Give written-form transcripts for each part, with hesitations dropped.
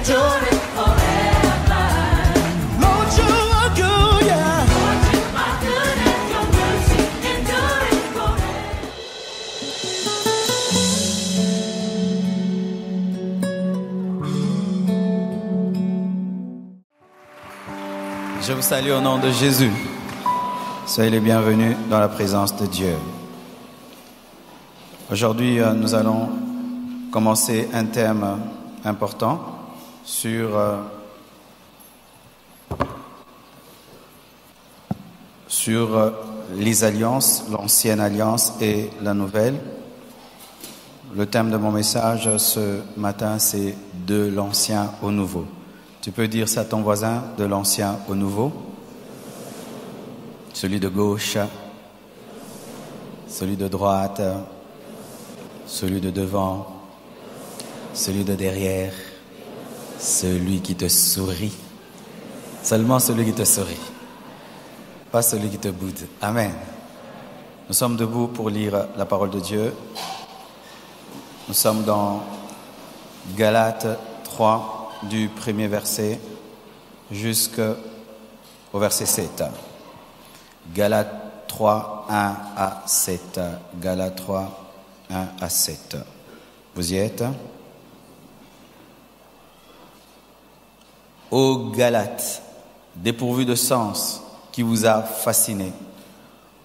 endure it forever. Lord, you are good, yeah. Lord, you are good and your mercy endure it forever. Je vous salue au nom de Jésus. Soyez les bienvenus dans la présence de Dieu. Aujourd'hui, nous allons commencer un thème important sur les alliances, l'ancienne alliance et la nouvelle. Le thème de mon message ce matin, c'est de l'ancien au nouveau. Tu peux dire ça à ton voisin, de l'ancien au nouveau. Celui de gauche, celui de droite, celui de devant, celui de derrière, celui qui te sourit. Seulement celui qui te sourit, pas celui qui te boude. Amen. Nous sommes debout pour lire la parole de Dieu. Nous sommes dans Galates 3, du premier verset jusqu'au verset 7. Galates 3, 1 à 7. Galates 3, 1 à 7. Vous y êtes? Ô Galates, dépourvus de sens, qui vous a fasciné,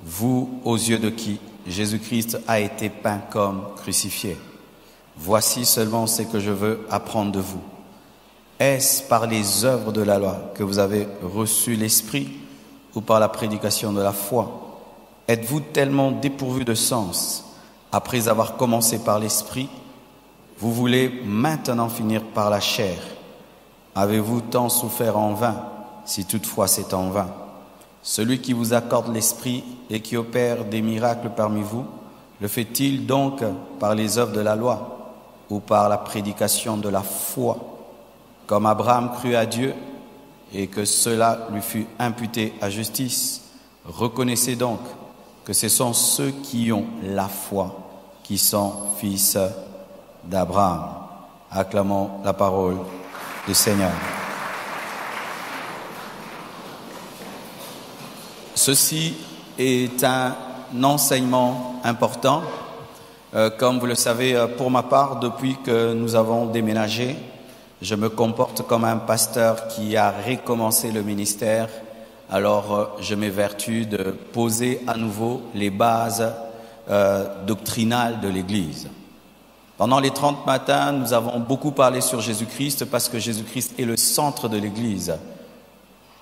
vous aux yeux de qui Jésus-Christ a été peint comme crucifié. Voici seulement ce que je veux apprendre de vous. Est-ce par les œuvres de la loi que vous avez reçu l'Esprit ou par la prédication de la foi? Êtes-vous tellement dépourvus de sens après avoir commencé par l'Esprit? Vous voulez maintenant finir par la chair? Avez-vous tant souffert en vain, si toutefois c'est en vain? Celui qui vous accorde l'Esprit et qui opère des miracles parmi vous, le fait-il donc par les œuvres de la loi ou par la prédication de la foi? Comme Abraham crut à Dieu et que cela lui fut imputé à justice, reconnaissez donc que ce sont ceux qui ont la foi qui sont fils d'Abraham. Acclamons la parole du Seigneur. Ceci est un enseignement important. Comme vous le savez, pour ma part, depuis que nous avons déménagé, je me comporte comme un pasteur qui a recommencé le ministère. Alors, je m'évertue de poser à nouveau les bases doctrinales de l'Église. Pendant les 30 matins, nous avons beaucoup parlé sur Jésus-Christ parce que Jésus-Christ est le centre de l'Église.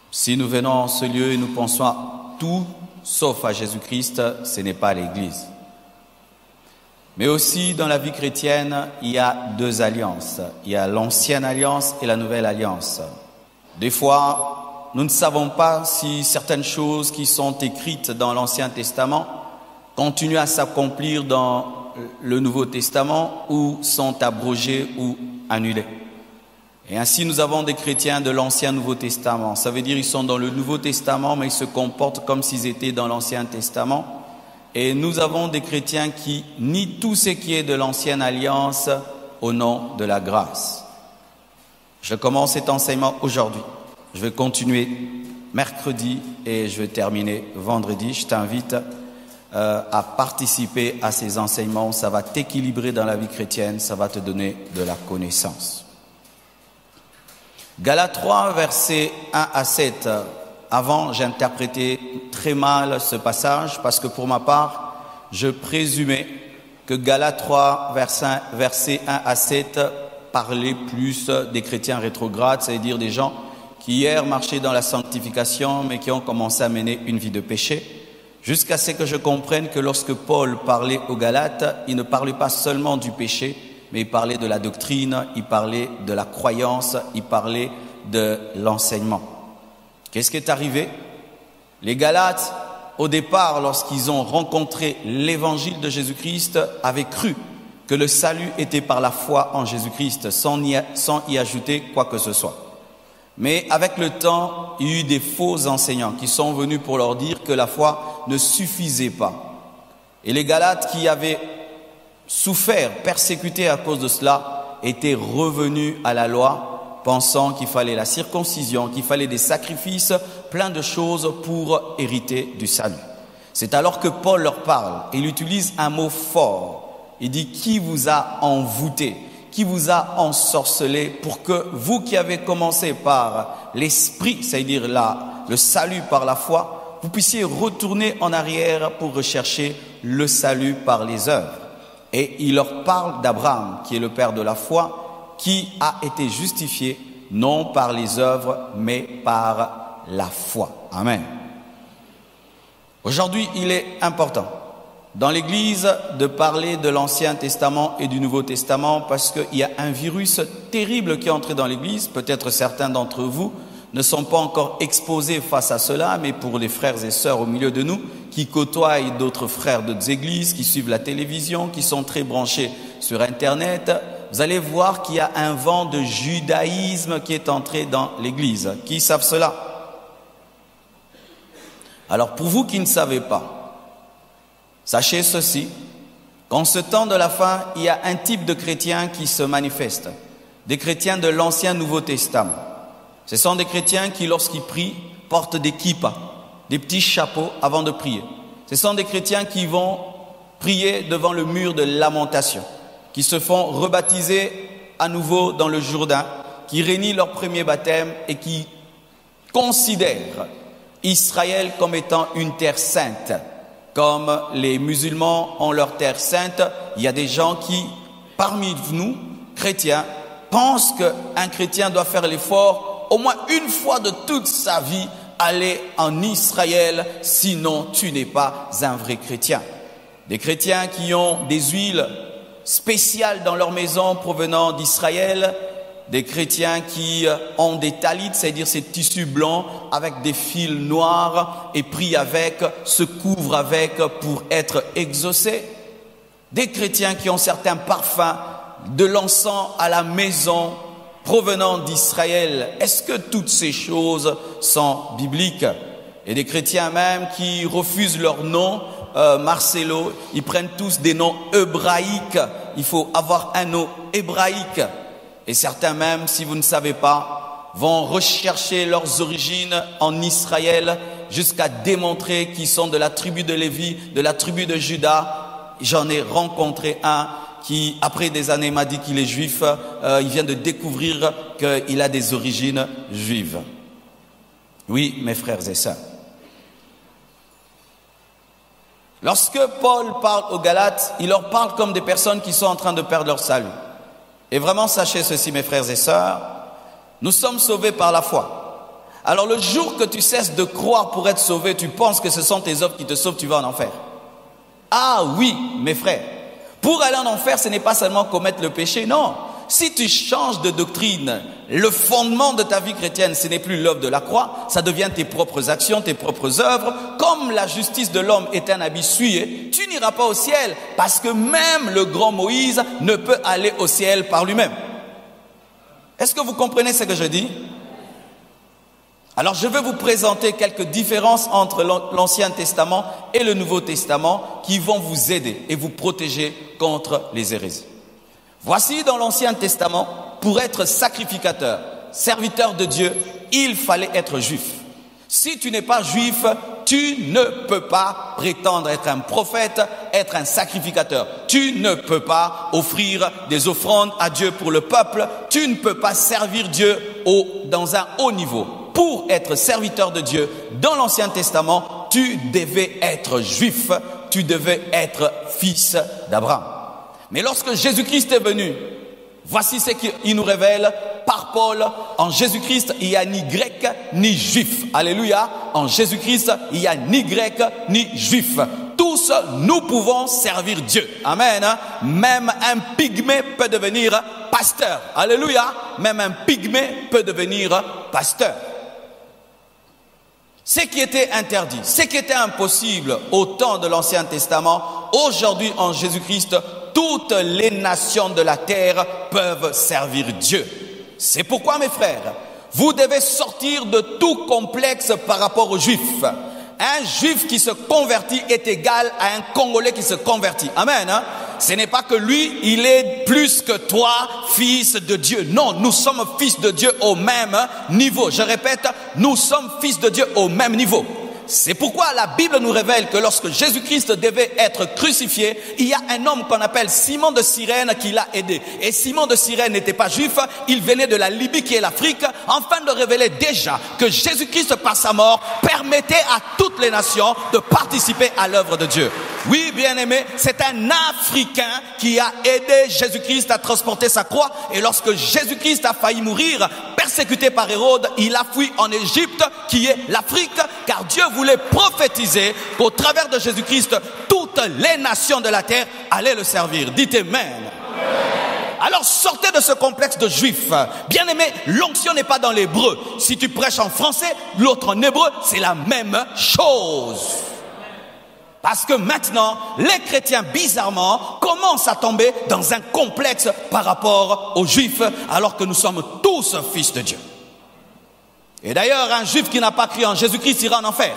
Si nous venons en ce lieu et nous pensons à tout sauf à Jésus-Christ, ce n'est pas l'Église. Mais aussi, dans la vie chrétienne, il y a deux alliances. Il y a l'ancienne alliance et la nouvelle alliance. Des fois, nous ne savons pas si certaines choses qui sont écrites dans l'Ancien Testament continuent à s'accomplir dans le Nouveau Testament ou sont abrogées ou annulées. Et ainsi, nous avons des chrétiens de l'Ancien Nouveau Testament. Ça veut dire qu'ils sont dans le Nouveau Testament, mais ils se comportent comme s'ils étaient dans l'Ancien Testament. Et nous avons des chrétiens qui nient tout ce qui est de l'ancienne alliance au nom de la grâce. Je commence cet enseignement aujourd'hui. Je vais continuer mercredi et je vais terminer vendredi. Je t'invite à participer à ces enseignements. Ça va t'équilibrer dans la vie chrétienne, ça va te donner de la connaissance. Galates 3, versets 1 à 7. Avant, j'interprétais très mal ce passage parce que pour ma part, je présumais que Galates 3, versets 1 à 7 parlait plus des chrétiens rétrogrades, c'est-à-dire des gens qui hier marchaient dans la sanctification mais qui ont commencé à mener une vie de péché, jusqu'à ce que je comprenne que lorsque Paul parlait aux Galates, il ne parlait pas seulement du péché, mais il parlait de la doctrine, il parlait de la croyance, il parlait de l'enseignement. Qu'est-ce qui est arrivé? Les Galates, au départ, lorsqu'ils ont rencontré l'évangile de Jésus-Christ, avaient cru que le salut était par la foi en Jésus-Christ, sans y ajouter quoi que ce soit. Mais avec le temps, il y a eu des faux enseignants qui sont venus pour leur dire que la foi ne suffisait pas. Et les Galates qui avaient souffert, persécutés à cause de cela, étaient revenus à la loi pensant qu'il fallait la circoncision, qu'il fallait des sacrifices, plein de choses pour hériter du salut. C'est alors que Paul leur parle. Il utilise un mot fort. Il dit « Qui vous a envoûté, qui vous a ensorcelé pour que vous qui avez commencé par l'esprit, c'est-à-dire le salut par la foi, vous puissiez retourner en arrière pour rechercher le salut par les œuvres. » Et il leur parle d'Abraham, qui est le père de la foi, qui a été justifié non par les œuvres, mais par la foi. Amen. Aujourd'hui, il est important dans l'Église de parler de l'Ancien Testament et du Nouveau Testament parce qu'il y a un virus terrible qui est entré dans l'Église. Peut-être certains d'entre vous ne sont pas encore exposés face à cela, mais pour les frères et sœurs au milieu de nous qui côtoient d'autres frères d'autres églises, qui suivent la télévision, qui sont très branchés sur Internet, vous allez voir qu'il y a un vent de judaïsme qui est entré dans l'Église. Qui savent cela? Alors pour vous qui ne savez pas, sachez ceci, qu'en ce temps de la fin, il y a un type de chrétiens qui se manifeste, des chrétiens de l'Ancien Nouveau Testament. Ce sont des chrétiens qui, lorsqu'ils prient, portent des kippas, des petits chapeaux avant de prier. Ce sont des chrétiens qui vont prier devant le mur de lamentation, qui se font rebaptiser à nouveau dans le Jourdain, qui réunissent leur premier baptême et qui considèrent Israël comme étant une terre sainte. Comme les musulmans ont leur terre sainte, il y a des gens qui, parmi nous, chrétiens, pensent qu'un chrétien doit faire l'effort au moins une fois de toute sa vie aller en Israël, sinon tu n'es pas un vrai chrétien. Des chrétiens qui ont des huiles spéciales dans leur maison provenant d'Israël, des chrétiens qui ont des talites, c'est-à-dire ces tissus blancs avec des fils noirs et prient avec, se couvrent avec pour être exaucés. Des chrétiens qui ont certains parfums, de l'encens à la maison provenant d'Israël. Est-ce que toutes ces choses sont bibliques? Et des chrétiens même qui refusent leur nom, Marcelo, ils prennent tous des noms hébraïques. Il faut avoir un nom hébraïque. Et certains même, si vous ne savez pas, vont rechercher leurs origines en Israël jusqu'à démontrer qu'ils sont de la tribu de Lévi, de la tribu de Juda. J'en ai rencontré un qui, après des années, m'a dit qu'il est juif. Il vient de découvrir qu'il a des origines juives. Oui, mes frères et sœurs. Lorsque Paul parle aux Galates, il leur parle comme des personnes qui sont en train de perdre leur salut. Et vraiment, sachez ceci, mes frères et sœurs, nous sommes sauvés par la foi. Alors le jour que tu cesses de croire pour être sauvé, tu penses que ce sont tes œuvres qui te sauvent, tu vas en enfer. Ah oui, mes frères, pour aller en enfer, ce n'est pas seulement commettre le péché, non. Si tu changes de doctrine, le fondement de ta vie chrétienne, ce n'est plus l'œuvre de la croix, ça devient tes propres actions, tes propres œuvres. Comme la justice de l'homme est un habit souillé, tu n'iras pas au ciel, parce que même le grand Moïse ne peut aller au ciel par lui-même. Est-ce que vous comprenez ce que je dis? Alors je vais vous présenter quelques différences entre l'Ancien Testament et le Nouveau Testament qui vont vous aider et vous protéger contre les hérésies. Voici dans l'Ancien Testament, pour être sacrificateur, serviteur de Dieu, il fallait être juif. Si tu n'es pas juif, tu ne peux pas prétendre être un prophète, être un sacrificateur. Tu ne peux pas offrir des offrandes à Dieu pour le peuple. Tu ne peux pas servir Dieu dans un haut niveau. Pour être serviteur de Dieu, dans l'Ancien Testament, tu devais être juif, tu devais être fils d'Abraham. Mais lorsque Jésus-Christ est venu, voici ce qu'il nous révèle par Paul. En Jésus-Christ, il n'y a ni grec ni juif. Alléluia. En Jésus-Christ, il n'y a ni grec ni juif. Tous, nous pouvons servir Dieu. Amen. Même un pygmée peut devenir pasteur. Alléluia. Même un pygmée peut devenir pasteur. Ce qui était interdit, ce qui était impossible au temps de l'Ancien Testament, aujourd'hui en Jésus-Christ, toutes les nations de la terre peuvent servir Dieu. C'est pourquoi, mes frères, vous devez sortir de tout complexe par rapport aux Juifs. Un Juif qui se convertit est égal à un Congolais qui se convertit. Amen. Ce n'est pas que lui, il est plus que toi, fils de Dieu. Non, nous sommes fils de Dieu au même niveau. Je répète, nous sommes fils de Dieu au même niveau. C'est pourquoi la Bible nous révèle que lorsque Jésus-Christ devait être crucifié, il y a un homme qu'on appelle Simon de Cyrène qui l'a aidé. Et Simon de Cyrène n'était pas juif, il venait de la Libye qui est l'Afrique, afin de révéler déjà que Jésus-Christ par sa mort permettait à toutes les nations de participer à l'œuvre de Dieu. Oui, bien-aimé, c'est un Africain qui a aidé Jésus-Christ à transporter sa croix. Et lorsque Jésus-Christ a failli mourir, persécuté par Hérode, il a fui en Égypte, qui est l'Afrique, car Dieu voulait prophétiser qu'au travers de Jésus-Christ, toutes les nations de la terre allaient le servir. Dites Amen. Alors sortez de ce complexe de juif. Bien aimé, l'onction n'est pas dans l'hébreu. Si tu prêches en français, l'autre en hébreu, c'est la même chose. Parce que maintenant, les chrétiens, bizarrement, commencent à tomber dans un complexe par rapport aux juifs, alors que nous sommes tous fils de Dieu. Et d'ailleurs, un juif qui n'a pas cru en Jésus-Christ ira en enfer.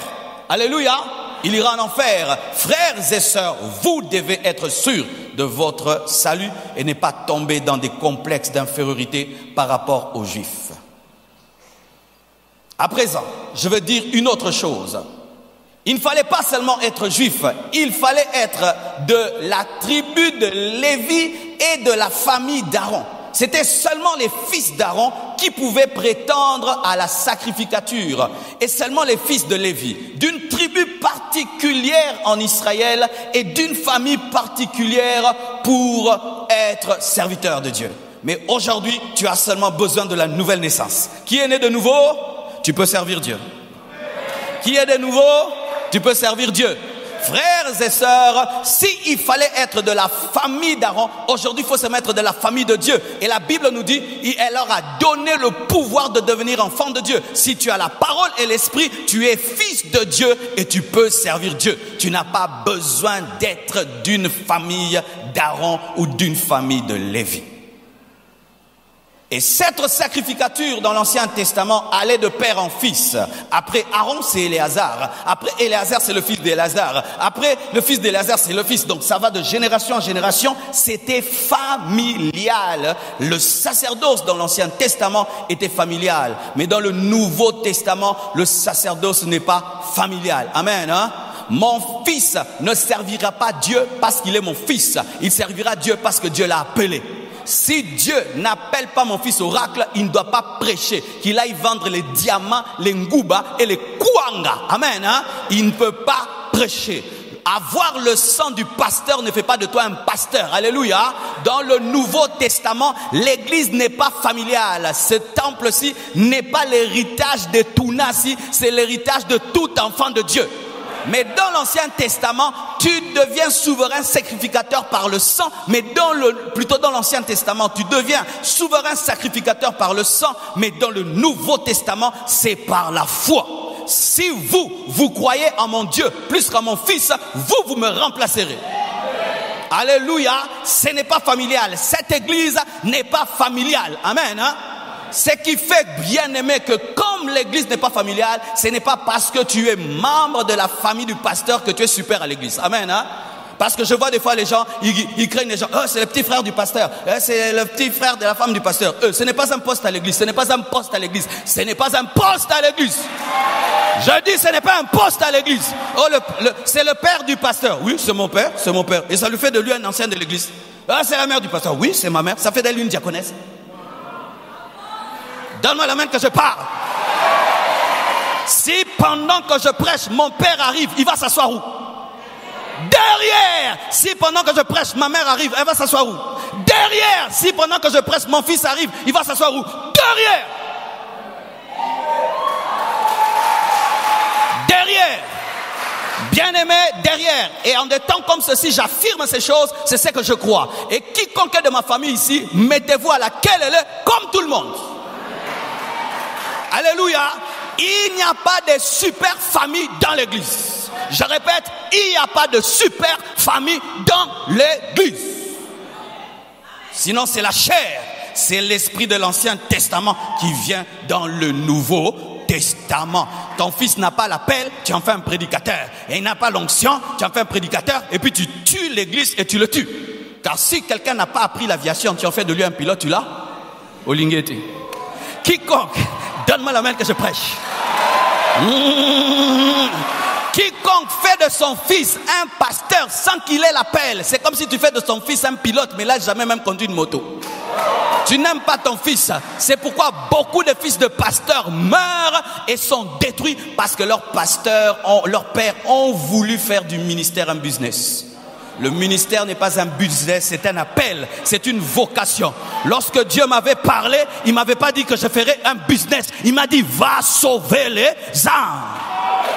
Alléluia, il ira en enfer. Frères et sœurs, vous devez être sûrs de votre salut et ne pas tomber dans des complexes d'infériorité par rapport aux juifs. À présent, je veux dire une autre chose. Il ne fallait pas seulement être juif, il fallait être de la tribu de Lévi et de la famille d'Aaron. C'était seulement les fils d'Aaron qui pouvaient prétendre à la sacrificature, et seulement les fils de Lévi, d'une tribu particulière en Israël et d'une famille particulière pour être serviteur de Dieu. Mais aujourd'hui, tu as seulement besoin de la nouvelle naissance. Qui est né de nouveau? Tu peux servir Dieu. Qui est de nouveau? Tu peux servir Dieu. Frères et sœurs, s'il fallait être de la famille d'Aaron, aujourd'hui il faut se mettre de la famille de Dieu. Et la Bible nous dit, elle leur a donné le pouvoir de devenir enfant de Dieu. Si tu as la parole et l'esprit, tu es fils de Dieu et tu peux servir Dieu. Tu n'as pas besoin d'être d'une famille d'Aaron ou d'une famille de Lévi. Et cette sacrificature dans l'Ancien Testament allait de père en fils. Après Aaron, c'est Éléazar. Après Éléazar, c'est le fils d'Éléazar. Après le fils d'Éléazar, c'est le fils. Donc ça va de génération en génération. C'était familial. Le sacerdoce dans l'Ancien Testament était familial. Mais dans le Nouveau Testament, le sacerdoce n'est pas familial. Amen, hein? Mon fils ne servira pas Dieu parce qu'il est mon fils. Il servira Dieu parce que Dieu l'a appelé. Si Dieu n'appelle pas mon fils oracle, il ne doit pas prêcher. Qu'il aille vendre les diamants, les ngouba et les kouanga. Amen, hein? Il ne peut pas prêcher. Avoir le sang du pasteur ne fait pas de toi un pasteur. Alléluia. Dans le Nouveau Testament, l'église n'est pas familiale. Ce temple-ci n'est pas l'héritage de Tounasi, c'est l'héritage de tout enfant de Dieu. Mais dans l'Ancien Testament, tu deviens souverain sacrificateur par le sang. Mais plutôt dans l'Ancien Testament, tu deviens souverain sacrificateur par le sang. Mais dans le Nouveau Testament, c'est par la foi. Si vous croyez en mon Dieu plus qu'en mon fils, vous me remplacerez. Alléluia, ce n'est pas familial. Cette église n'est pas familiale. Amen, hein? Ce qui fait, bien aimé, que comme l'église n'est pas familiale, ce n'est pas parce que tu es membre de la famille du pasteur que tu es super à l'église. Amen, hein? Parce que je vois des fois les gens, ils craignent les gens. Oh, c'est le petit frère du pasteur. C'est le petit frère de la femme du pasteur. Ce n'est pas un poste à l'église. Ce n'est pas un poste à l'église. Ce n'est pas un poste à l'église. Je dis, ce n'est pas un poste à l'église. Oh, c'est le père du pasteur. Oui, c'est mon père. C'est mon père. Et ça lui fait de lui un ancien de l'église. Ah, c'est la mère du pasteur. Oui, c'est ma mère. Ça fait d'elle une diaconesse. Donne-moi la main que je parle. Si pendant que je prêche, mon père arrive, il va s'asseoir où? Derrière. Si pendant que je prêche, ma mère arrive, elle va s'asseoir où? Derrière. Si pendant que je prêche, mon fils arrive, il va s'asseoir où? Derrière. Derrière. Bien-aimé, derrière. Et en des temps comme ceci, j'affirme ces choses, c'est ce que je crois. Et quiconque est de ma famille ici, mettez-vous à laquelle elle est, comme tout le monde. Alléluia. Il n'y a pas de super famille dans l'église. Je répète, il n'y a pas de super famille dans l'église. Sinon c'est la chair. C'est l'esprit de l'Ancien Testament qui vient dans le Nouveau Testament. Ton fils n'a pas l'appel, tu en fais un prédicateur. Et il n'a pas l'onction, tu en fais un prédicateur. Et puis tu tues l'église et tu le tues. Car si quelqu'un n'a pas appris l'aviation, tu en fais de lui un pilote, tu l'as Olingete. Quiconque, donne-moi la main que je prêche. Quiconque fait de son fils un pasteur sans qu'il ait l'appel, c'est comme si tu fais de son fils un pilote, mais là jamais même conduit une moto. Tu n'aimes pas ton fils. C'est pourquoi beaucoup de fils de pasteurs meurent et sont détruits parce que leurs pères ont voulu faire du ministère un business. Le ministère n'est pas un business, c'est un appel, c'est une vocation. Lorsque Dieu m'avait parlé, il ne m'avait pas dit que je ferais un business. Il m'a dit, va sauver les âmes.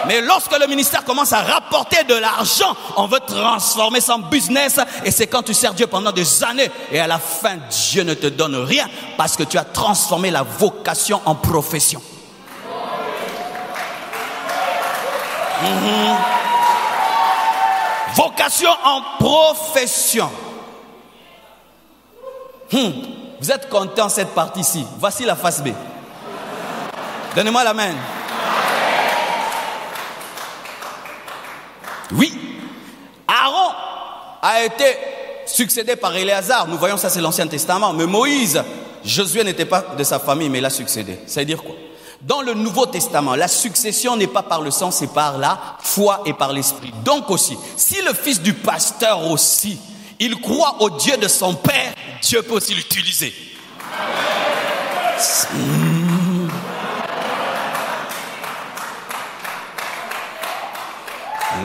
Mais lorsque le ministère commence à rapporter de l'argent, on veut transformer ça en business. Et c'est quand tu sers Dieu pendant des années. Et à la fin, Dieu ne te donne rien parce que tu as transformé la vocation en profession. Vocation en profession. Vous êtes content cette partie-ci. Voici la face B. Donnez-moi la main. Oui. Aaron a été succédé par Éléazar. Nous voyons ça, c'est l'Ancien Testament. Mais Moïse, Josué n'était pas de sa famille, mais il a succédé. Ça veut dire quoi? Dans le Nouveau Testament, la succession n'est pas par le sang, c'est par la foi et par l'esprit. Donc aussi, si le fils du pasteur aussi, il croit au Dieu de son père, Dieu peut aussi l'utiliser.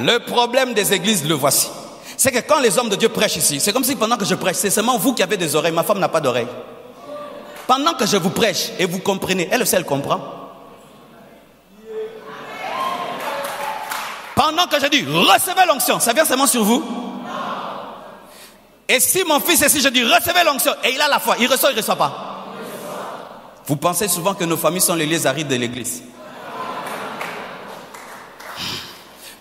Le problème des églises, le voici. C'est que quand les hommes de Dieu prêchent ici, c'est comme si pendant que je prêche, c'est seulement vous qui avez des oreilles, ma femme n'a pas d'oreilles. Pendant que je vous prêche et vous comprenez, elle aussi elle comprend. Pendant que je dis, recevez l'onction, ça vient seulement sur vous? Et si mon fils ici, je dis, recevez l'onction, et il a la foi, il reçoit pas? Vous pensez souvent que nos familles sont les lieux arides de l'église.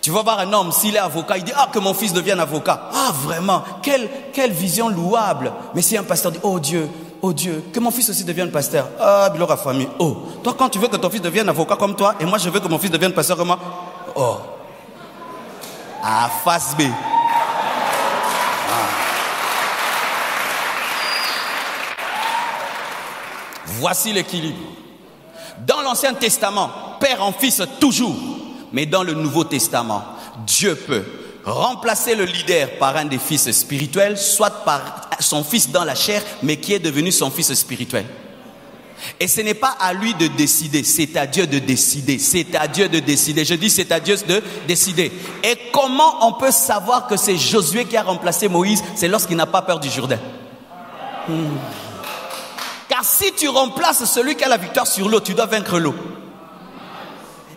Tu vas voir un homme, s'il est avocat, il dit, ah, que mon fils devienne avocat. Ah, vraiment, quelle vision louable. Mais si un pasteur dit, oh Dieu, que mon fils aussi devienne pasteur. Ah, il aura famille. Oh, toi quand tu veux que ton fils devienne avocat comme toi, et moi je veux que mon fils devienne pasteur comme moi. Oh. Ah, face B. Voici l'équilibre. Dans l'Ancien Testament, père en fils toujours. Mais dans le Nouveau Testament, Dieu peut remplacer le leader par un des fils spirituels, soit par son fils dans la chair, mais qui est devenu son fils spirituel. Et ce n'est pas à lui de décider, c'est à Dieu de décider. C'est à Dieu de décider. Je dis c'est à Dieu de décider. Et comment on peut savoir que c'est Josué qui a remplacé Moïse? C'est lorsqu'il n'a pas peur du Jourdain. Car si tu remplaces celui qui a la victoire sur l'eau, tu dois vaincre l'eau.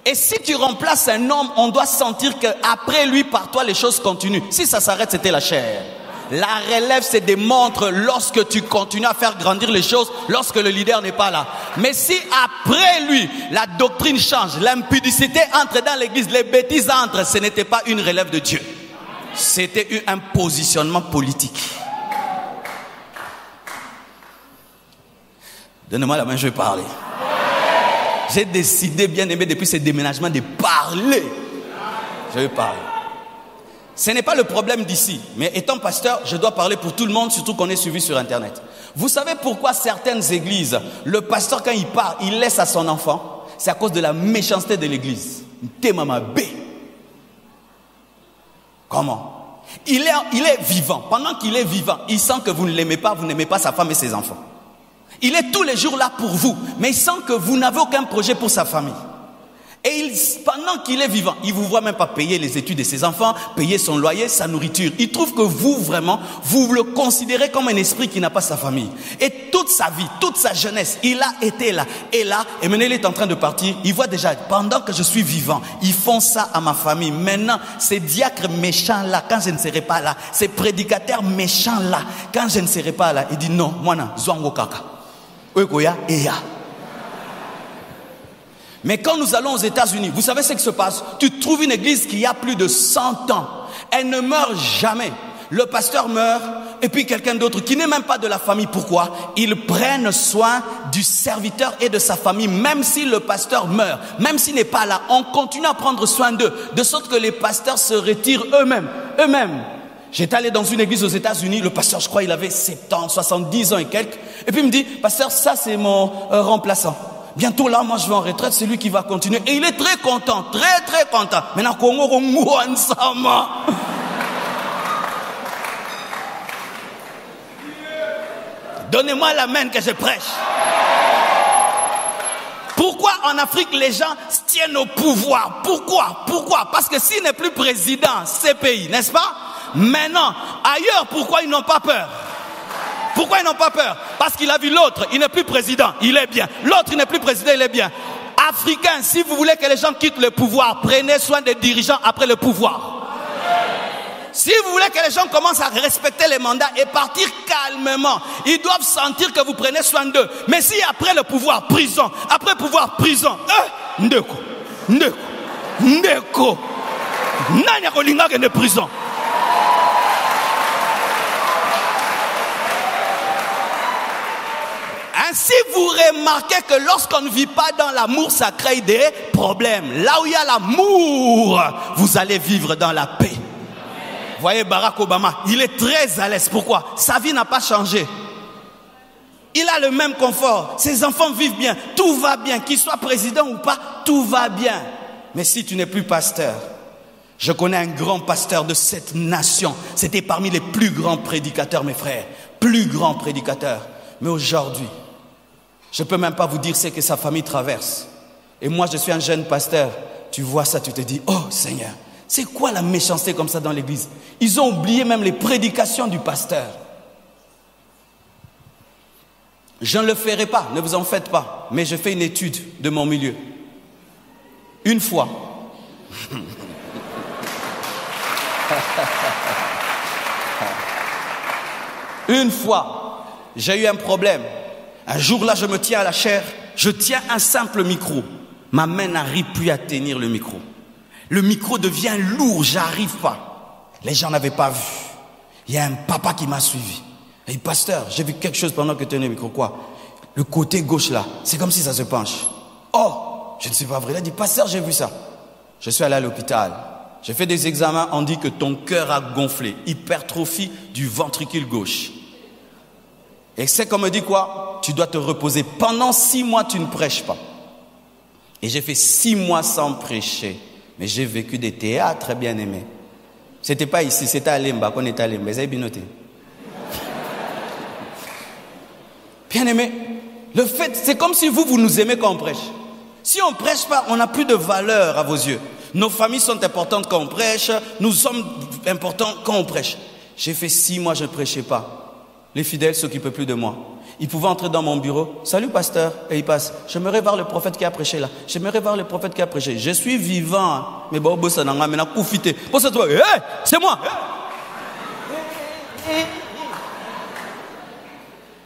Et si tu remplaces un homme, on doit sentir qu'après lui, par toi, les choses continuent. Si ça s'arrête, c'était la chair. La relève se démontre lorsque tu continues à faire grandir les choses, lorsque le leader n'est pas là. Mais si après lui, la doctrine change, l'impudicité entre dans l'église, les bêtises entrent, ce n'était pas une relève de Dieu. C'était un positionnement politique. Donnez-moi la main, je vais parler. J'ai décidé, bien aimé, depuis ce déménagement, de parler. Je vais parler. Ce n'est pas le problème d'ici. Mais étant pasteur, je dois parler pour tout le monde, surtout qu'on est suivi sur Internet. Vous savez pourquoi certaines églises, le pasteur, quand il part, il laisse à son enfant? C'est à cause de la méchanceté de l'église. Témama B. Comment? Il est vivant. Pendant qu'il est vivant, il sent que vous ne l'aimez pas, vous n'aimez pas sa femme et ses enfants. Il est tous les jours là pour vous, mais il sent que vous n'avez aucun projet pour sa famille. Et pendant qu'il est vivant, il ne vous voit même pas payer les études de ses enfants, payer son loyer, sa nourriture. Il trouve que vous, vraiment, vous le considérez comme un esprit qui n'a pas sa famille. Et toute sa vie, toute sa jeunesse, il a été là. Et maintenant il est en train de partir. Il voit déjà, pendant que je suis vivant, ils font ça à ma famille. Maintenant, ces diacres méchants-là, quand je ne serai pas là, ces prédicateurs méchants-là, quand je ne serai pas là, il dit non, moi, non, Zwango Kaka. Mais quand nous allons aux États-Unis, vous savez ce qui se passe? Tu trouves une église qui a plus de 100 ans. Elle ne meurt jamais. Le pasteur meurt et puis quelqu'un d'autre qui n'est même pas de la famille. Pourquoi? Ils prennent soin du serviteur et de sa famille. Même si le pasteur meurt, même s'il n'est pas là, on continue à prendre soin d'eux. De sorte que les pasteurs se retirent eux-mêmes. J'étais allé dans une église aux États-Unis, le pasteur, je crois, il avait 70, 70 ans et quelques. Et puis il me dit, pasteur, ça c'est mon remplaçant. Bientôt là, moi je vais en retraite, c'est lui qui va continuer. Et il est très content, très très content. Maintenant, Congo, donnez-moi la main que je prêche. Pourquoi en Afrique les gens tiennent au pouvoir? Pourquoi? Parce que s'il n'est plus président, ces pays, n'est-ce pas? Maintenant, ailleurs, pourquoi ils n'ont pas peur? Pourquoi ils n'ont pas peur? Parce qu'il a vu l'autre, il n'est plus président, il est bien. L'autre, il n'est plus président, il est bien. Africains, si vous voulez que les gens quittent le pouvoir, prenez soin des dirigeants après le pouvoir. Si vous voulez que les gens commencent à respecter les mandats et partir calmement, ils doivent sentir que vous prenez soin d'eux. Mais si après le pouvoir, prison, après pouvoir, prison, ndeko, nani akolinga kende prison. Ainsi, vous remarquez que lorsqu'on ne vit pas dans l'amour, ça crée des problèmes. Là où il y a l'amour, vous allez vivre dans la paix. Voyez Barack Obama, il est très à l'aise. Pourquoi? Sa vie n'a pas changé. Il a le même confort. Ses enfants vivent bien. Tout va bien. Qu'il soit président ou pas, tout va bien. Mais si tu n'es plus pasteur, je connais un grand pasteur de cette nation. C'était parmi les plus grands prédicateurs, mes frères. Plus grands prédicateurs. Mais aujourd'hui, je ne peux même pas vous dire ce que sa famille traverse. Et moi, je suis un jeune pasteur. Tu vois ça, tu te dis, oh Seigneur, c'est quoi la méchanceté comme ça dans l'église? Ils ont oublié même les prédications du pasteur. Je ne le ferai pas, ne vous en faites pas. Mais je fais une étude de mon milieu. Une fois. Une fois, j'ai eu un problème. Un jour là, je me tiens à la chair. Je tiens un simple micro. Ma main n'arrive plus à tenir le micro. Le micro devient lourd, j'arrive pas. Les gens n'avaient pas vu. Il y a un papa qui m'a suivi. Il dit, pasteur, j'ai vu quelque chose pendant que tu tenais le micro. Quoi? Le côté gauche là, c'est comme si ça se penche. Oh, je ne sais pas vrai. Il a dit, pasteur, j'ai vu ça. Je suis allé à l'hôpital. J'ai fait des examens, on dit que ton cœur a gonflé. Hypertrophie du ventricule gauche. Et c'est qu'on me dit quoi? Tu dois te reposer. Pendant 6 mois, tu ne prêches pas. Et j'ai fait 6 mois sans prêcher. Mais j'ai vécu des théâtres très bien aimés. C'était pas ici, c'était à Lemba, qu'on était à Lemba. Vous avez bien noté. Bien aimé, le fait, c'est comme si vous nous aimez quand on prêche. Si on ne prêche pas, on n'a plus de valeur à vos yeux. Nos familles sont importantes quand on prêche. Nous sommes importants quand on prêche. J'ai fait 6 mois, je ne prêchais pas. Les fidèles ne s'occupaient plus de moi. Ils pouvaient entrer dans mon bureau. Salut pasteur. Et ils passent. J'aimerais voir le prophète qui a prêché là. J'aimerais voir le prophète qui a prêché. Je suis vivant. Mais bon, ça n'a pas profité. Pour ça, toi, c'est moi.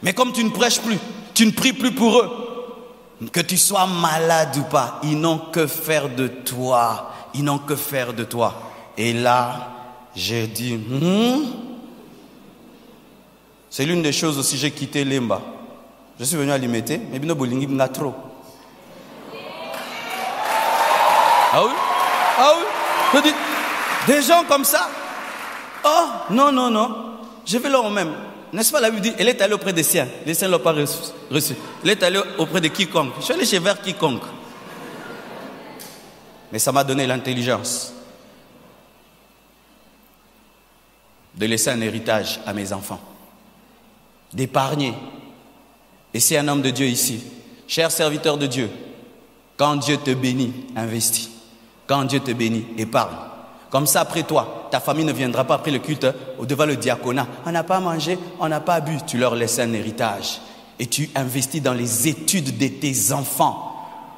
Mais comme tu ne prêches plus, tu ne pries plus pour eux, que tu sois malade ou pas, ils n'ont que faire de toi. Ils n'ont que faire de toi. Et là, j'ai dit, c'est l'une des choses aussi, j'ai quitté Lemba. Je suis venu à Limité, mais Bino Bolingi n'a trop. Ah oui? Ah oui? Je dis, des gens comme ça. Oh, non. Je vais leur même. N'est-ce pas, la Bible dit, elle est allée auprès des siens. Les siens ne l'ont pas reçu. Elle est allée auprès de quiconque. Je suis allé chez vers quiconque. Mais ça m'a donné l'intelligence de laisser un héritage à mes enfants. D'épargner. Et c'est un homme de Dieu ici. Cher serviteur de Dieu, quand Dieu te bénit, investis. Quand Dieu te bénit, épargne. Comme ça, après toi, ta famille ne viendra pas après le culte devant le diaconat. On n'a pas mangé, on n'a pas bu. Tu leur laisses un héritage. Et tu investis dans les études de tes enfants.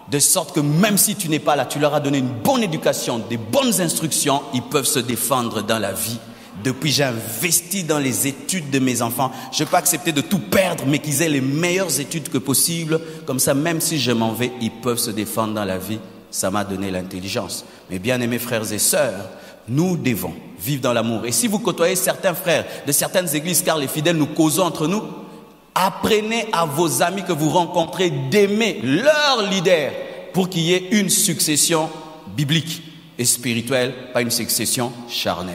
De sorte que même si tu n'es pas là, tu leur as donné une bonne éducation, des bonnes instructions, ils peuvent se défendre dans la vie. Depuis, j'ai investi dans les études de mes enfants. Je ne peux pas accepter de tout perdre, mais qu'ils aient les meilleures études que possible. Comme ça, même si je m'en vais, ils peuvent se défendre dans la vie. Ça m'a donné l'intelligence. Mais bien aimés frères et sœurs, nous devons vivre dans l'amour. Et si vous côtoyez certains frères de certaines églises, car les fidèles nous causons entre nous, apprenez à vos amis que vous rencontrez d'aimer leur leader pour qu'il y ait une succession biblique et spirituelle, pas une succession charnelle.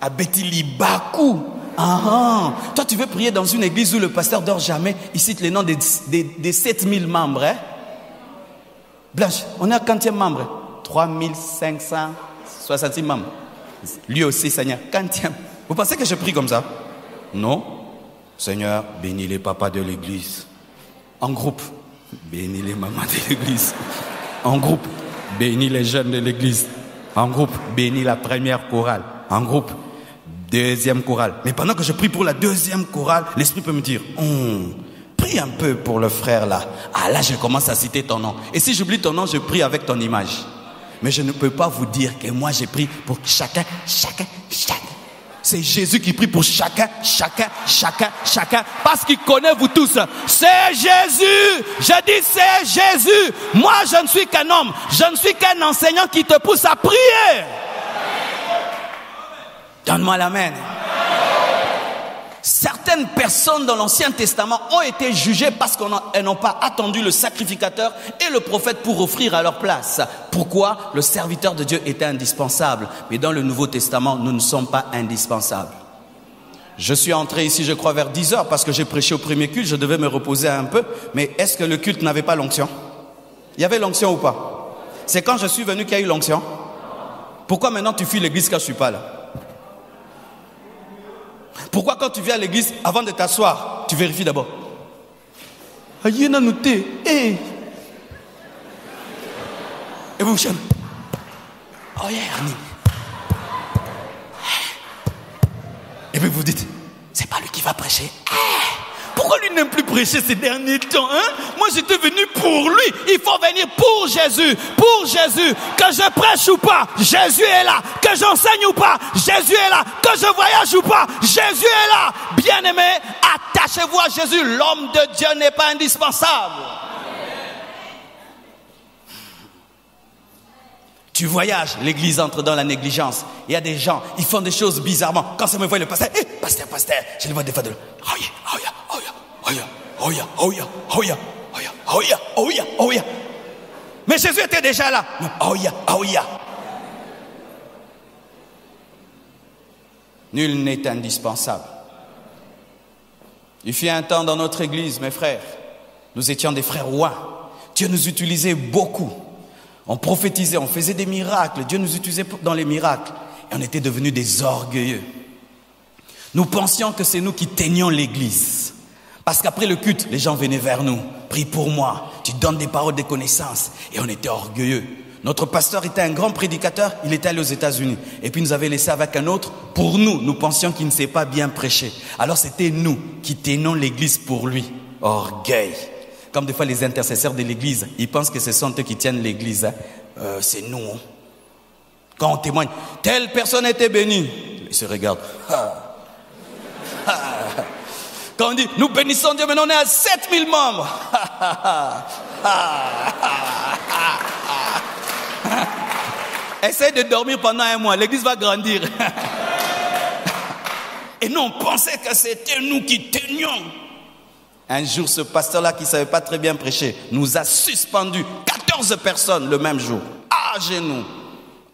À Betilibakou. Toi, tu veux prier dans une église où le pasteur dort jamais. Il cite les noms des 7000 membres. Hein? Blanche, on est à quantième membre? 3566 membres. Lui aussi, Seigneur, quantième. Vous pensez que je prie comme ça? Non. Seigneur, bénis les papas de l'église. En groupe. Bénis les mamans de l'église. En groupe. Bénis les jeunes de l'église. En groupe. Bénis la première chorale. En groupe. Deuxième chorale. Mais pendant que je prie pour la deuxième chorale, l'esprit peut me dire, prie un peu pour le frère là. Ah là, je commence à citer ton nom. Et si j'oublie ton nom, je prie avec ton image. Mais je ne peux pas vous dire que moi j'ai prié pour chacun. C'est Jésus qui prie pour chacun. Parce qu'il connaît vous tous. C'est Jésus. Je dis c'est Jésus. Moi, je ne suis qu'un homme. Je ne suis qu'un enseignant qui te pousse à prier. Donne-moi l'amen. Certaines personnes dans l'Ancien Testament ont été jugées parce qu'elles n'ont pas attendu le sacrificateur et le prophète pour offrir à leur place. Pourquoi? Le serviteur de Dieu était indispensable. Mais dans le Nouveau Testament, nous ne sommes pas indispensables. Je suis entré ici, je crois, vers 10 heures parce que j'ai prêché au premier culte. Je devais me reposer un peu. Mais est-ce que le culte n'avait pas l'onction? Il y avait l'onction ou pas? C'est quand je suis venu qu'il y a eu l'onction? Pourquoi maintenant tu fuis l'église quand je ne suis pas là? Pourquoi quand tu viens à l'église, avant de t'asseoir, tu vérifies d'abord? Et vous chantez. Oh yeah, et puis vous dites, c'est pas lui qui va prêcher. Pourquoi lui n'aime plus prêcher ces derniers temps, hein? Moi j'étais venu pour lui. Il faut venir pour Jésus. Pour Jésus. Que je prêche ou pas, Jésus est là. Que j'enseigne ou pas, Jésus est là. Que je voyage ou pas, Jésus est là. Bien-aimés, attachez-vous à Jésus. L'homme de Dieu n'est pas indispensable. Tu voyages, l'église entre dans la négligence. Il y a des gens, ils font des choses bizarrement. Quand ça me voit le pasteur, pasteur, je le vois des fois de mais Jésus était déjà là. Nul n'est indispensable. Il fut un temps dans notre église, mes frères, nous étions des frères rois. Dieu nous utilisait beaucoup. On prophétisait, on faisait des miracles. Dieu nous utilisait dans les miracles. Et on était devenus des orgueilleux. Nous pensions que c'est nous qui tenions l'église. Parce qu'après le culte, les gens venaient vers nous. Prie pour moi, tu donnes des paroles de connaissance. Et on était orgueilleux. Notre pasteur était un grand prédicateur, il était allé aux États-Unis. Et puis il nous avait laissé avec un autre. Pour nous, nous pensions qu'il ne sait pas bien prêcher. Alors c'était nous qui tenions l'église pour lui. Orgueil. Comme des fois les intercesseurs de l'église, ils pensent que ce sont eux qui tiennent l'église. Hein. C'est nous. Hein. Quand on témoigne, telle personne était bénie. Ils se regardent. Quand on dit, nous bénissons Dieu, maintenant on est à 7000 membres. Essaye de dormir pendant un mois, l'église va grandir. Et nous, on pensait que c'était nous qui tenions. Un jour, ce pasteur-là qui ne savait pas très bien prêcher, nous a suspendu 14 personnes le même jour. À genoux,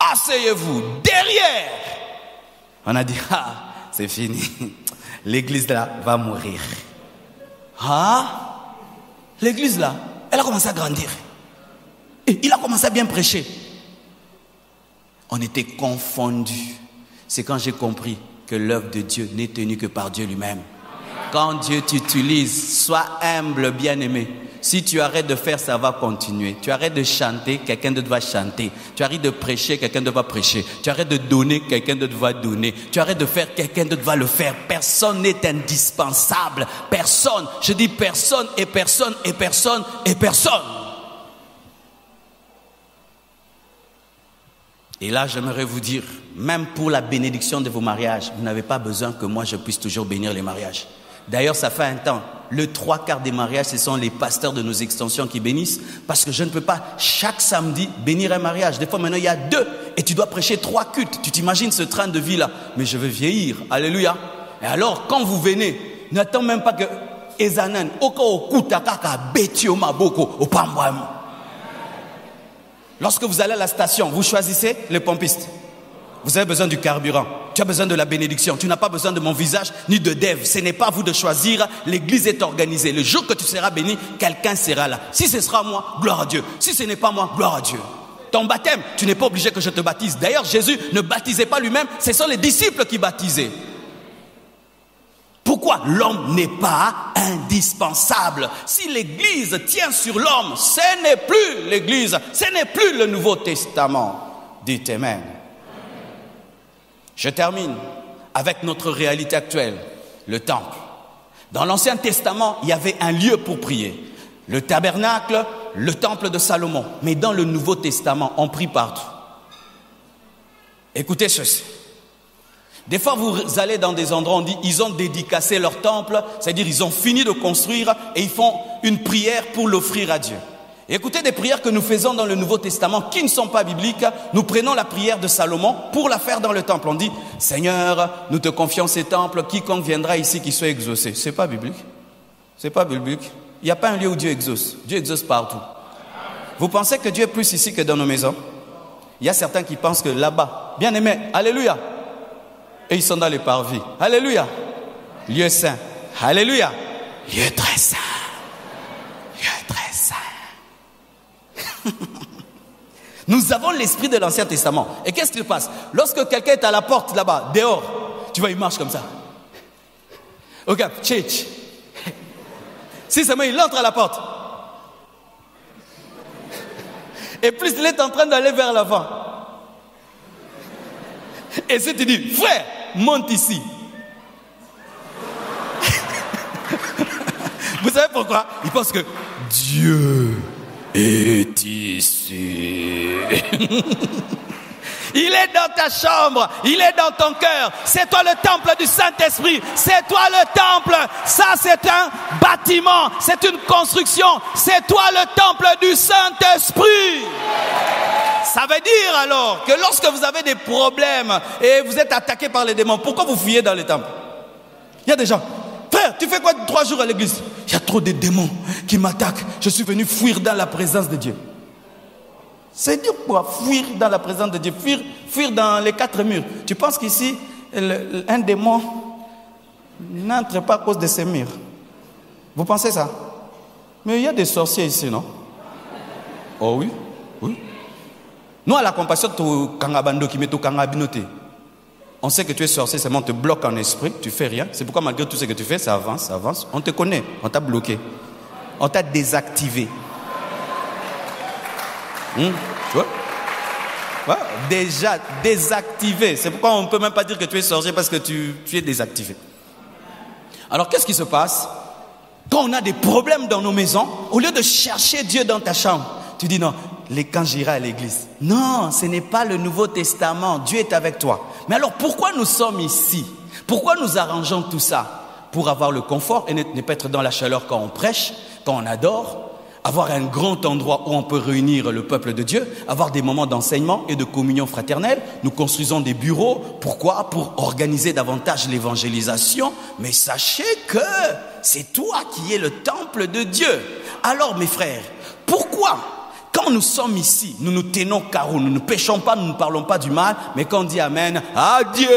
asseyez-vous, derrière. On a dit, c'est fini. L'église là va mourir. L'église là, elle a commencé à grandir. Et il a commencé à bien prêcher. On était confondus. C'est quand j'ai compris que l'œuvre de Dieu n'est tenue que par Dieu lui-même. Quand Dieu t'utilise, sois humble, bien-aimé. Si tu arrêtes de faire, ça va continuer. Tu arrêtes de chanter, quelqu'un d'autre va chanter. Tu arrêtes de prêcher, quelqu'un d'autre va prêcher. Tu arrêtes de donner, quelqu'un d'autre va donner. Tu arrêtes de faire, quelqu'un d'autre va le faire. Personne n'est indispensable. Personne. Je dis personne et personne et personne et personne. Et là, j'aimerais vous dire, même pour la bénédiction de vos mariages, vous n'avez pas besoin que moi je puisse toujours bénir les mariages. D'ailleurs, ça fait un temps, le 3/4 des mariages, ce sont les pasteurs de nos extensions qui bénissent, parce que je ne peux pas chaque samedi bénir un mariage. Des fois, maintenant, il y a 2 et tu dois prêcher 3 cultes. Tu t'imagines ce train de vie-là? Mais je veux vieillir. Alléluia. Et alors, quand vous venez, n'attends même pas que Ezanan, lorsque vous allez à la station, vous choisissez le pompiste. Vous avez besoin du carburant. Tu as besoin de la bénédiction. Tu n'as pas besoin de mon visage ni de Dave. Ce n'est pas à vous de choisir. L'église est organisée. Le jour que tu seras béni, quelqu'un sera là. Si ce sera moi, gloire à Dieu. Si ce n'est pas moi, gloire à Dieu. Ton baptême, tu n'es pas obligé que je te baptise. D'ailleurs, Jésus ne baptisait pas lui-même. Ce sont les disciples qui baptisaient. Pourquoi? L'homme n'est pas indispensable. Si l'église tient sur l'homme, ce n'est plus l'église. Ce n'est plus le Nouveau Testament. Dites Amen. Je termine avec notre réalité actuelle, le temple. Dans l'Ancien Testament, il y avait un lieu pour prier. Le tabernacle, le temple de Salomon. Mais dans le Nouveau Testament, on prie partout. Écoutez ceci. Des fois, vous allez dans des endroits, on dit, ils ont dédicacé leur temple, c'est-à-dire ils ont fini de construire et ils font une prière pour l'offrir à Dieu. Écoutez des prières que nous faisons dans le Nouveau Testament qui ne sont pas bibliques. Nous prenons la prière de Salomon pour la faire dans le temple. On dit, Seigneur, nous te confions ces temples, quiconque viendra ici qu'il soit exaucé. C'est pas biblique. C'est pas biblique. Il n'y a pas un lieu où Dieu exauce. Dieu exauce partout. Vous pensez que Dieu est plus ici que dans nos maisons? Il y a certains qui pensent que là-bas, bien aimé, alléluia. Et ils sont dans les parvis. Alléluia. Lieu saint. Alléluia. Lieu très saint. Lieu très saint. Nous avons l'esprit de l'Ancien Testament. Et qu'est-ce qui se passe? Lorsque quelqu'un est à la porte là-bas, dehors, tu vois, il marche comme ça. Regarde, tchèch. Si seulement il entre à la porte. Et plus il est en train d'aller vers l'avant. Et si tu dis, frère, monte ici. Vous savez pourquoi? Il pense que Dieu est ici. Il est dans ta chambre, il est dans ton cœur. C'est toi le temple du Saint-Esprit. C'est toi le temple. Ça, c'est un bâtiment. C'est une construction. C'est toi le temple du Saint-Esprit. Ça veut dire alors que lorsque vous avez des problèmes et vous êtes attaqué par les démons, pourquoi vous fuyez dans les temples? Il y a des gens. Frère, tu fais quoi 3 jours à l'église? Il y a trop de démons qui m'attaquent. Je suis venu fuir dans la présence de Dieu. C'est dire quoi? Fuir dans la présence de Dieu. Fuir dans les 4 murs. Tu penses qu'ici, un démon n'entre pas à cause de ces murs? Vous pensez ça? Mais il y a des sorciers ici, non? Oh oui, oui. Nous, à la compassion, on sait que tu es sorcier, seulement on te bloque en esprit, tu fais rien. C'est pourquoi malgré tout ce que tu fais, ça avance, ça avance. On te connaît, on t'a bloqué. On t'a désactivé. Tu vois? Ouais, déjà désactivé. C'est pourquoi on ne peut même pas dire que tu es sorcier parce que tu es désactivé. Alors qu'est-ce qui se passe? Quand on a des problèmes dans nos maisons, au lieu de chercher Dieu dans ta chambre, tu dis non, quand j'irai à l'église. Non, ce n'est pas le Nouveau Testament. Dieu est avec toi. Mais alors pourquoi nous sommes ici? Pourquoi nous arrangeons tout ça? Pour avoir le confort et ne pas être dans la chaleur quand on prêche, quand on adore. Avoir un grand endroit où on peut réunir le peuple de Dieu, avoir des moments d'enseignement et de communion fraternelle. Nous construisons des bureaux. Pourquoi? Pour organiser davantage l'évangélisation. Mais sachez que c'est toi qui es le temple de Dieu. Alors mes frères, pourquoi quand nous sommes ici, nous nous tenons carreau, nous ne péchons pas, nous ne parlons pas du mal, mais quand on dit Amen, adieu.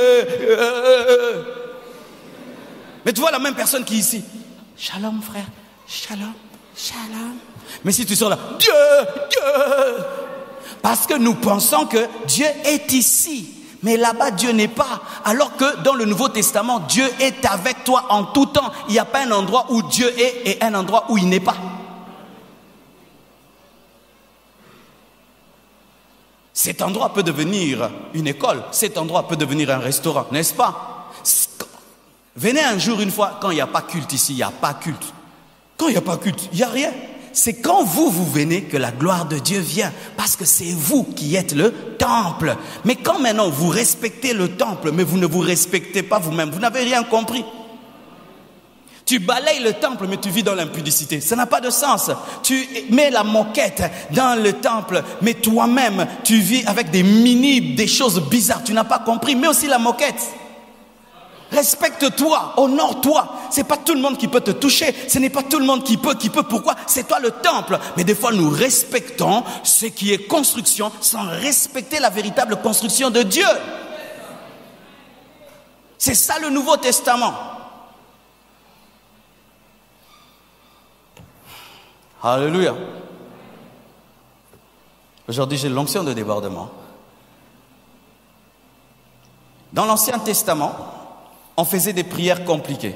Mais tu vois la même personne qui est ici. Shalom frère, shalom, shalom. Mais si tu sors là, Dieu, Dieu. Parce que nous pensons que Dieu est ici. Mais là-bas, Dieu n'est pas. Alors que dans le Nouveau Testament, Dieu est avec toi en tout temps. Il n'y a pas un endroit où Dieu est et un endroit où il n'est pas. Cet endroit peut devenir une école. Cet endroit peut devenir un restaurant, n'est-ce pas? Venez un jour, une fois, quand il n'y a pas culte ici, il n'y a pas culte. Quand il n'y a pas culte, il n'y a rien. C'est quand vous venez que la gloire de Dieu vient. Parce que c'est vous qui êtes le temple. Mais quand maintenant vous respectez le temple, mais vous ne vous respectez pas vous-même, vous n'avez rien compris. Tu balayes le temple, mais tu vis dans l'impudicité. Ça n'a pas de sens. Tu mets la moquette dans le temple, mais toi-même, tu vis avec des choses bizarres. Tu n'as pas compris, mais aussi la moquette. Respecte-toi, honore-toi. C'est pas tout le monde qui peut te toucher. Ce n'est pas tout le monde qui peut. Pourquoi? C'est toi le temple. Mais des fois, nous respectons ce qui est construction sans respecter la véritable construction de Dieu. C'est ça le Nouveau Testament. Alléluia. Aujourd'hui, j'ai l'onction de débordement. Dans l'Ancien Testament, on faisait des prières compliquées.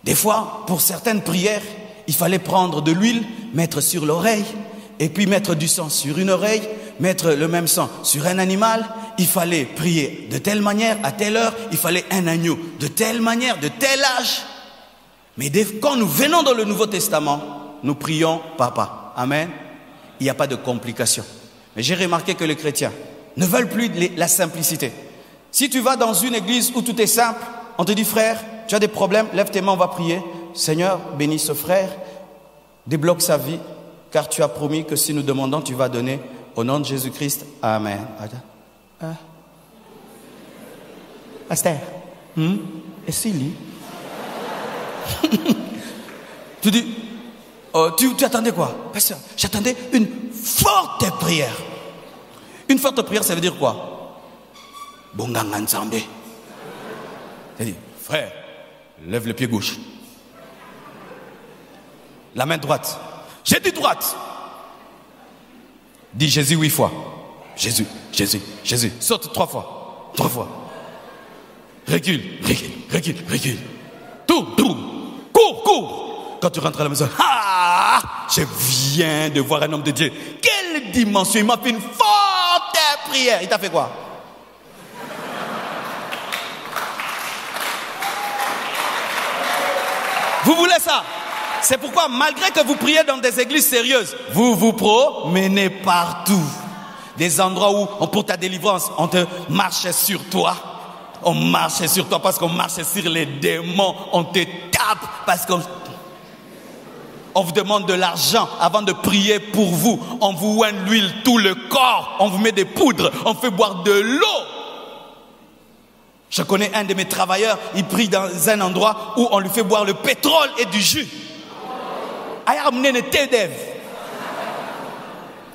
Des fois, pour certaines prières, il fallait prendre de l'huile, mettre sur l'oreille, et puis mettre du sang sur une oreille, mettre le même sang sur un animal. Il fallait prier de telle manière, à telle heure. Il fallait un agneau de telle manière, de tel âge. Mais quand nous venons dans le Nouveau Testament, nous prions Papa. Amen. Il n'y a pas de complications. Mais j'ai remarqué que les chrétiens ne veulent plus la simplicité. Si tu vas dans une église où tout est simple, on te dit frère, tu as des problèmes, lève tes mains, on va prier. Seigneur, bénis ce frère, débloque sa vie, car tu as promis que si nous demandons, tu vas donner. Au nom de Jésus-Christ, Amen. Pasteur, et s'il lit? Tu dis, tu attendais quoi? Pasteur, j'attendais une forte prière. Une forte prière, ça veut dire quoi? Bonganga Nzambe. C'est-à-dire, frère, lève le pied gauche. La main droite. J'ai dit droite. Dis Jésus 8 fois. Jésus, Jésus, Jésus. Saute 3 fois. 3 fois. Recule, recule, recule, recule. Tourne, tourne. Cours, cours. Quand tu rentres à la maison, je viens de voir un homme de Dieu. Quelle dimension. Il m'a fait une forte prière. Il t'a fait quoi? Vous voulez ça? C'est pourquoi, malgré que vous priez dans des églises sérieuses, vous vous promenez partout. Des endroits où, pour ta délivrance, on te marche sur toi. On marche sur toi parce qu'on marche sur les démons. On te tape parce qu'on vous demande de l'argent avant de prier pour vous. On vous oigne l'huile tout le corps. On vous met des poudres. On fait boire de l'eau. Je connais un de mes travailleurs, il prie dans un endroit où on lui fait boire le pétrole et du jus.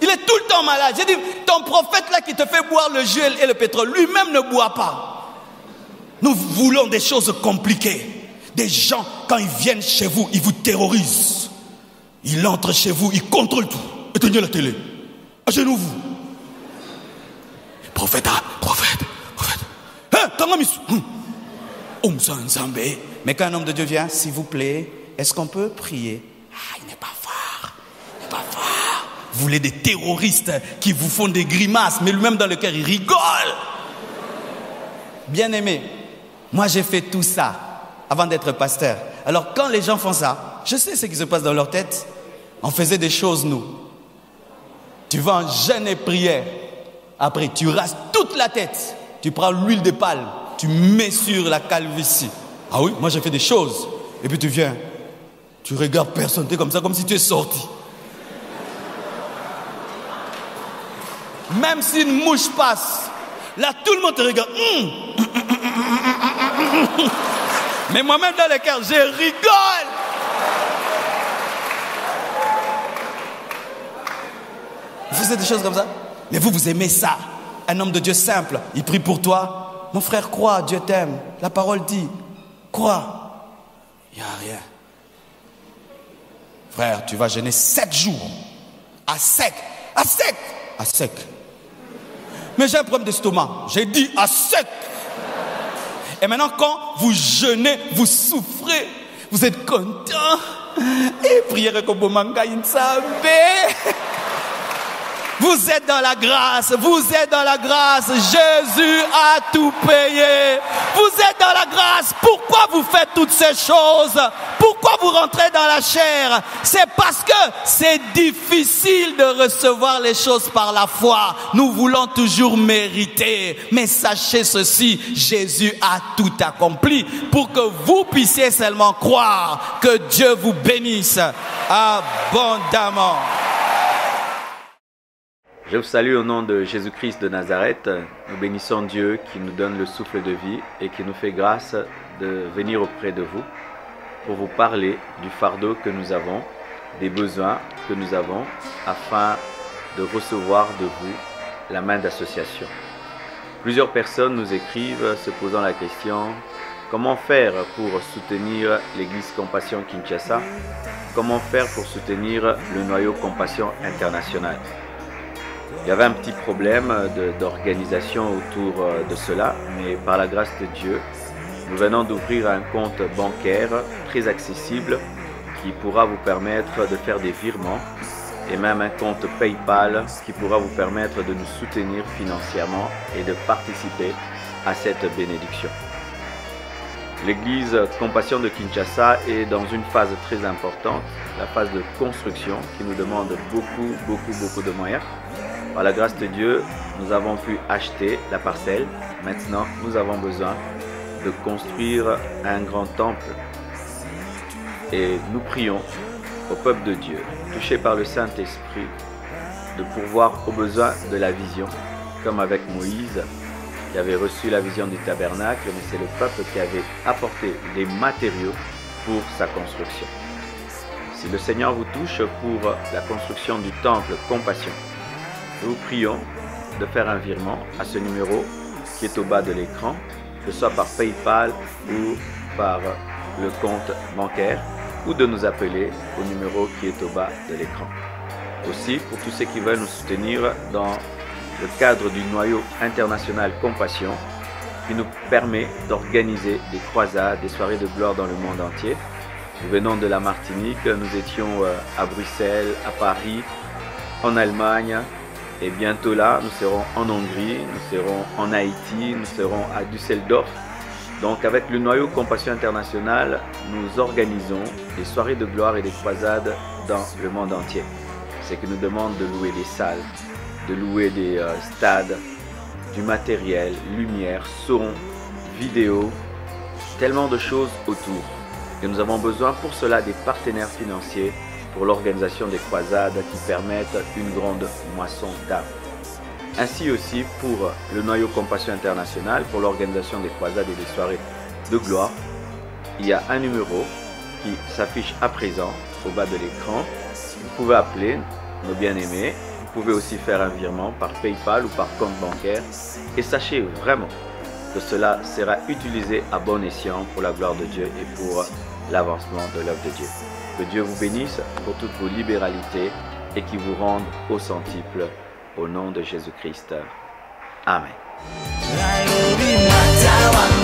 Il est tout le temps malade. J'ai dit, ton prophète là qui te fait boire le jus et le pétrole, lui-même ne boit pas. Nous voulons des choses compliquées. Des gens, quand ils viennent chez vous, ils vous terrorisent. Ils entrent chez vous, ils contrôlent tout. Éteignez la télé. À genoux vous. Prophète, prophète, prophète. Mais quand un homme de Dieu vient, s'il vous plaît, est-ce qu'on peut prier? Il n'est pas fort. Il n'est pas fort. Vous voulez des terroristes qui vous font des grimaces, mais lui-même dans le cœur, il rigole. Bien aimé, moi j'ai fait tout ça avant d'être pasteur. Alors quand les gens font ça, je sais ce qui se passe dans leur tête. On faisait des choses, nous. Tu vas en jeûne et prière. Après, tu rases toute la tête. Tu prends l'huile de palme. Tu mets sur la calvitie. Ah oui, moi j'ai fait des choses. Et puis tu viens. Tu regardes personne. Tu es comme ça, comme si tu es sorti. Même si une mouche passe, là tout le monde te regarde. Mais moi-même dans le cœur, je rigole. Vous faites des choses comme ça. Mais vous aimez ça. Un homme de Dieu simple, il prie pour toi. Mon frère, crois, Dieu t'aime. La parole dit, crois. Il n'y a rien. Frère, tu vas jeûner 7 jours. À sec. À sec. À sec. Mais j'ai un problème d'estomac. J'ai dit à sec. Et maintenant, quand vous jeûnez, vous souffrez. Vous êtes content. Et prière comme manga insambe. Vous êtes dans la grâce, vous êtes dans la grâce. Jésus a tout payé. Vous êtes dans la grâce. Pourquoi vous faites toutes ces choses? Pourquoi vous rentrez dans la chair? C'est parce que c'est difficile de recevoir les choses par la foi. Nous voulons toujours mériter. Mais sachez ceci, Jésus a tout accompli pour que vous puissiez seulement croire. Que Dieu vous bénisse abondamment. Je vous salue au nom de Jésus-Christ de Nazareth. Nous bénissons Dieu qui nous donne le souffle de vie et qui nous fait grâce de venir auprès de vous pour vous parler du fardeau que nous avons, des besoins que nous avons afin de recevoir de vous la main d'association. Plusieurs personnes nous écrivent se posant la question: comment faire pour soutenir l'église Compassion Kinshasa? Comment faire pour soutenir le noyau Compassion International? Il y avait un petit problème d'organisation autour de cela, mais par la grâce de Dieu, nous venons d'ouvrir un compte bancaire très accessible qui pourra vous permettre de faire des virements et même un compte PayPal qui pourra vous permettre de nous soutenir financièrement et de participer à cette bénédiction. L'église Compassion de Kinshasa est dans une phase très importante, la phase de construction qui nous demande beaucoup de moyens. Par la grâce de Dieu, nous avons pu acheter la parcelle. Maintenant, nous avons besoin de construire un grand temple. Et nous prions au peuple de Dieu, touché par le Saint-Esprit, de pourvoir aux besoins de la vision, comme avec Moïse, qui avait reçu la vision du tabernacle, mais c'est le peuple qui avait apporté les matériaux pour sa construction. Si le Seigneur vous touche pour la construction du temple Compassion, nous vous prions de faire un virement à ce numéro qui est au bas de l'écran, que ce soit par PayPal ou par le compte bancaire, ou de nous appeler au numéro qui est au bas de l'écran. Aussi, pour tous ceux qui veulent nous soutenir dans le cadre du noyau international Compassion, qui nous permet d'organiser des croisades, des soirées de gloire dans le monde entier. Nous venons de la Martinique, nous étions à Bruxelles, à Paris, en Allemagne, et bientôt là, nous serons en Hongrie, nous serons en Haïti, nous serons à Düsseldorf. Donc avec le noyau Compassion International, nous organisons des soirées de gloire et des croisades dans le monde entier. C'est que nous demande de louer des salles, de louer des stades, du matériel, lumière, son, vidéo, tellement de choses autour. Et nous avons besoin pour cela des partenaires financiers pour l'organisation des croisades qui permettent une grande moisson d'âmes. Ainsi aussi pour le noyau Compassion International, pour l'organisation des croisades et des soirées de gloire, il y a un numéro qui s'affiche à présent au bas de l'écran. Vous pouvez appeler nos bien-aimés, vous pouvez aussi faire un virement par PayPal ou par compte bancaire et sachez vraiment que cela sera utilisé à bon escient pour la gloire de Dieu et pour l'avancement de l'œuvre de Dieu. Que Dieu vous bénisse pour toutes vos libéralités et qu'il vous rende au centuple au nom de Jésus-Christ. Amen. Nairobi, Matawa.